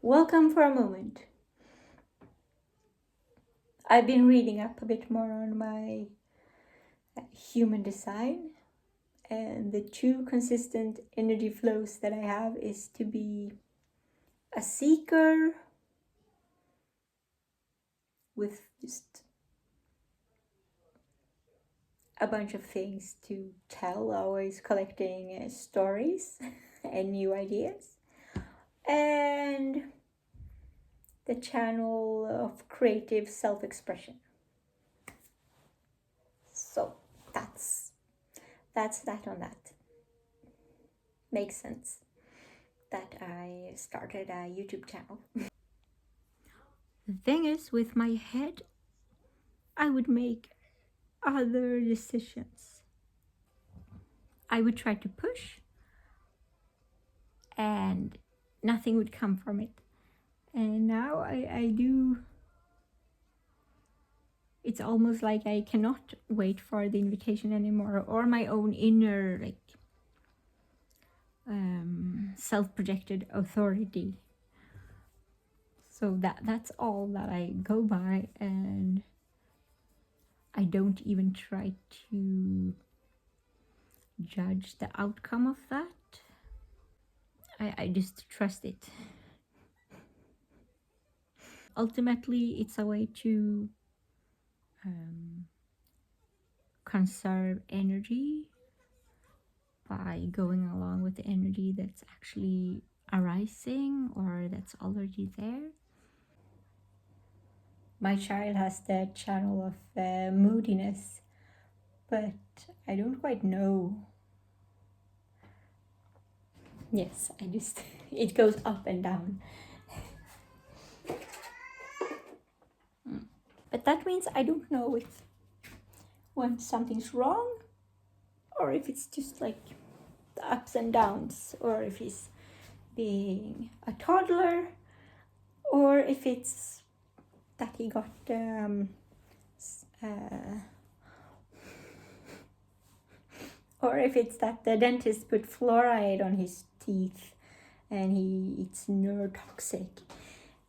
Welcome for a moment. I've been reading up a bit more on my human design, and the two consistent energy flows that I have is to be a seeker with just a bunch of things to tell, always collecting stories and new ideas, and the channel of creative self-expression. So that's that on that. Makes sense that I started a YouTube channel. The thing is, with my head, I would make other decisions. I would try to push and nothing would come from it. And now I do. It's almost like I cannot wait for the invitation anymore, or my own inner self-projected authority. So that's all that I go by, and I don't even try to judge the outcome of that. I just trust it. Ultimately, it's a way to conserve energy by going along with the energy that's actually arising or that's already there. My child has the channel of moodiness, but I don't quite know. Yes, it goes up and down. But that means I don't know if when something's wrong or if it's just like the ups and downs, or if he's being a toddler, or if it's that he got or if it's that the dentist put fluoride on his teeth and it's neurotoxic.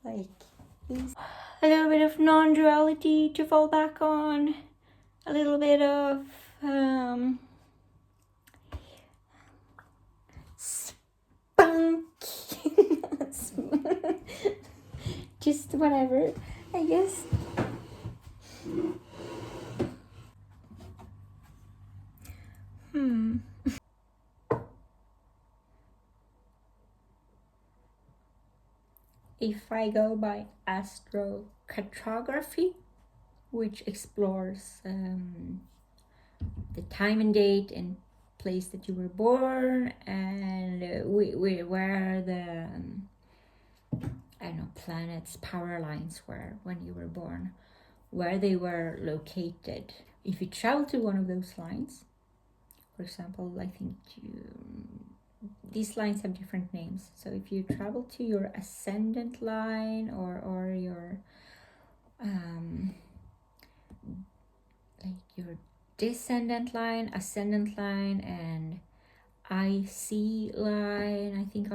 Like, he's a little bit of non-duality to fall back on, a little bit of spunk, just whatever, I guess. If I go by Astrocartography, which explores the time and date and place that you were born, and where the I don't know, planets, power lines were when you were born, where they were located. If you travel to one of those lines, for example, I think these lines have different names. So if you travel to your ascendant line or your like your descendant line, ascendant line, and IC line, I think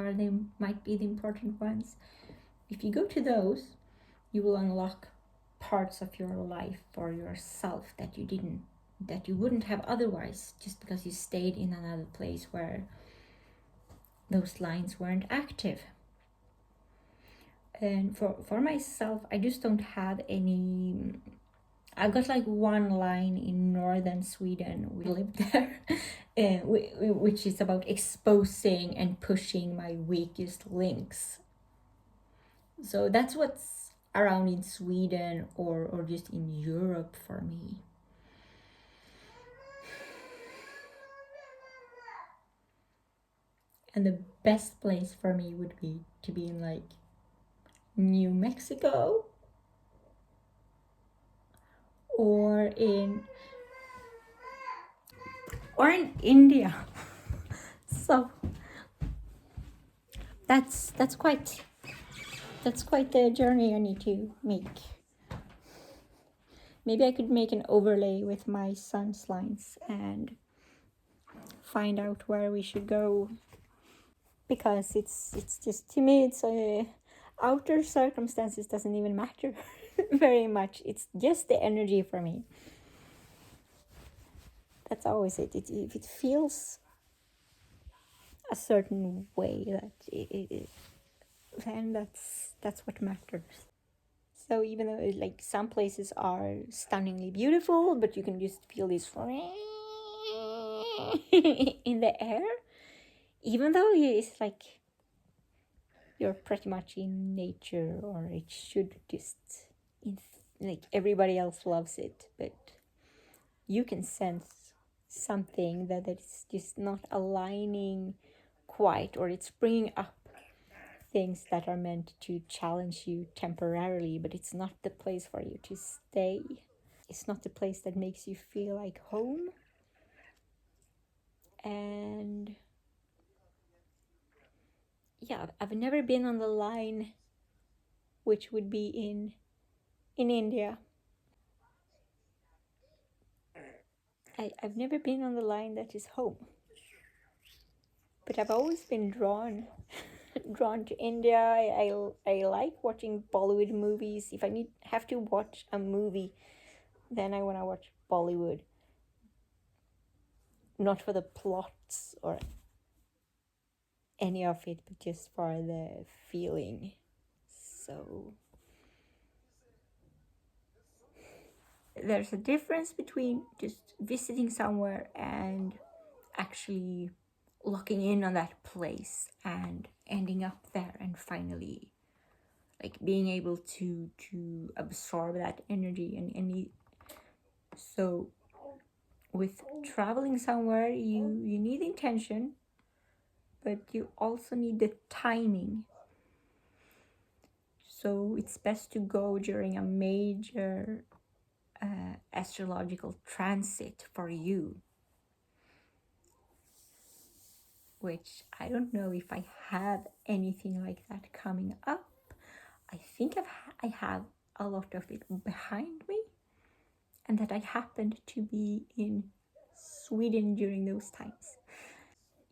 might be the important ones. If you go to those, you will unlock parts of your life for yourself that you wouldn't have otherwise, just because you stayed in another place where those lines weren't active. And for myself, I just don't have any. I've got like one line in northern Sweden. We live there, which is about exposing and pushing my weakest links. So that's what's around in Sweden or just in Europe for me. And the best place for me would be to be in like New Mexico or in India. So that's quite the journey I need to make. Maybe I could make an overlay with my son's lines and find out where we should go, because it's just, to me, it's a outer circumstances doesn't even matter very much. It's just the energy for me. That's always it. If it feels a certain way, then that's what matters. So even though like some places are stunningly beautiful, but you can just feel this in the air, even though it's like you're pretty much in nature, or it should just like everybody else loves it, but you can sense something that it's just not aligning quite, or it's bringing up things that are meant to challenge you temporarily, but it's not the place for you to stay. It's not the place that makes you feel like home. And yeah, I've never been on the line which would be in India. I've never been on the line that is home, but I've always been drawn to India. I like watching Bollywood movies. If I have to watch a movie, then I want to watch Bollywood, not for the plots or any of it, but just for the feeling. So there's a difference between just visiting somewhere and actually locking in on that place and ending up there and finally like being able to absorb that energy. And so with traveling somewhere, you need intention, but you also need the timing. So it's best to go during a major astrological transit for you, which I don't know if I have anything like that coming up. I think I have a lot of it behind me, and that I happened to be in Sweden during those times.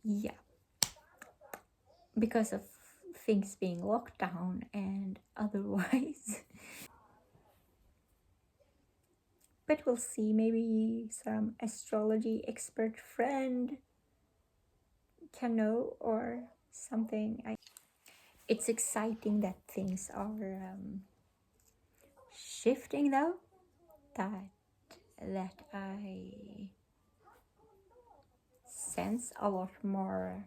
Yeah, because of things being locked down and otherwise. But we'll see, maybe some astrology expert friend can know or something. It's exciting that things are shifting though, that I sense a lot more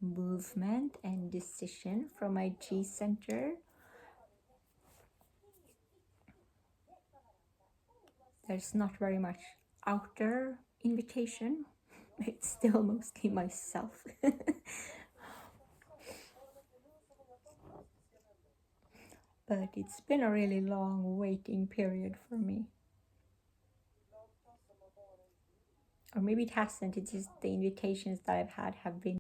movement and decision from my G center. There's not very much outer invitation. It's still mostly myself. But it's been a really long waiting period for me. Or maybe it hasn't, it's just the invitations that I've had have been.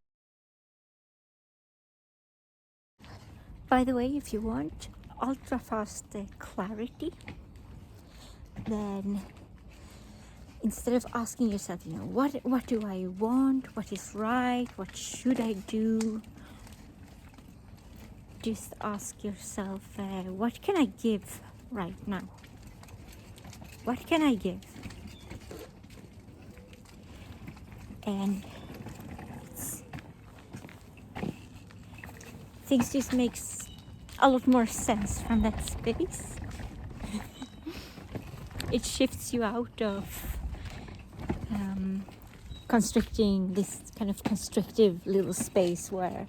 By the way, if you want ultra fast clarity, then instead of asking yourself, what do I want, what is right, what should I do, just ask yourself, what can I give right now? What can I give? And things just makes a lot more sense from that space. It shifts you out of constricting this kind of constrictive little space where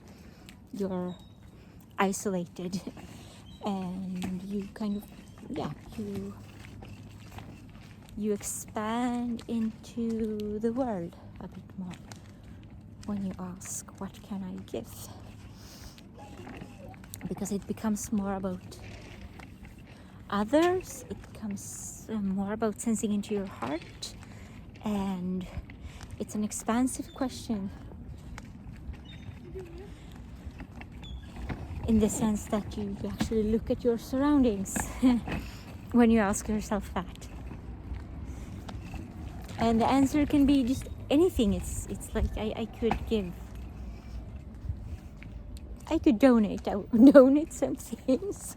you're isolated, and you kind of you expand into the world a bit more when you ask, what can I give? Because it becomes more about others, it becomes more about sensing into your heart, and it's an expansive question in the sense that you actually look at your surroundings when you ask yourself that. And the answer can be just anything. It's like I could give I could donate. I would donate some things.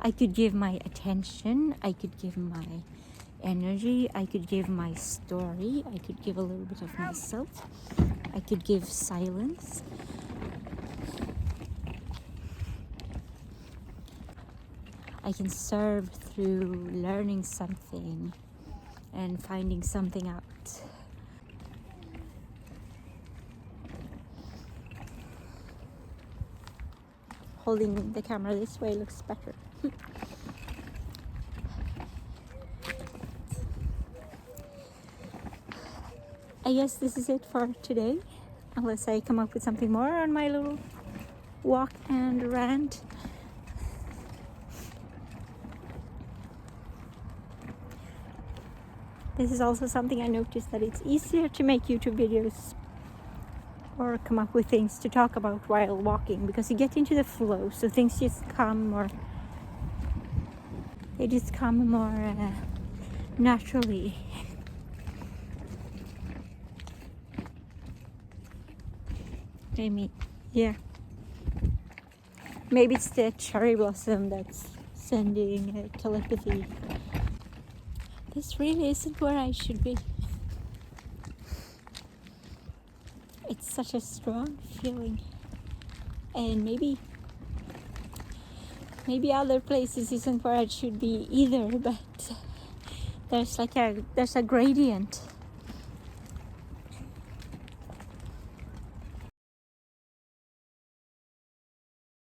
I could give my attention. I could give my energy. I could give my story. I could give a little bit of myself. I could give silence. I can serve through learning something and finding something out. Holding the camera this way looks better. I guess this is it for today, unless I come up with something more on my little walk and rant. This is also something I noticed, that it's easier to make YouTube videos or come up with things to talk about while walking, because you get into the flow, so things just come more, they just come more naturally. I mean, yeah. Maybe it's the cherry blossom that's sending telepathy. This really isn't where I should be. It's such a strong feeling. And maybe other places isn't where I should be either, but there's a gradient.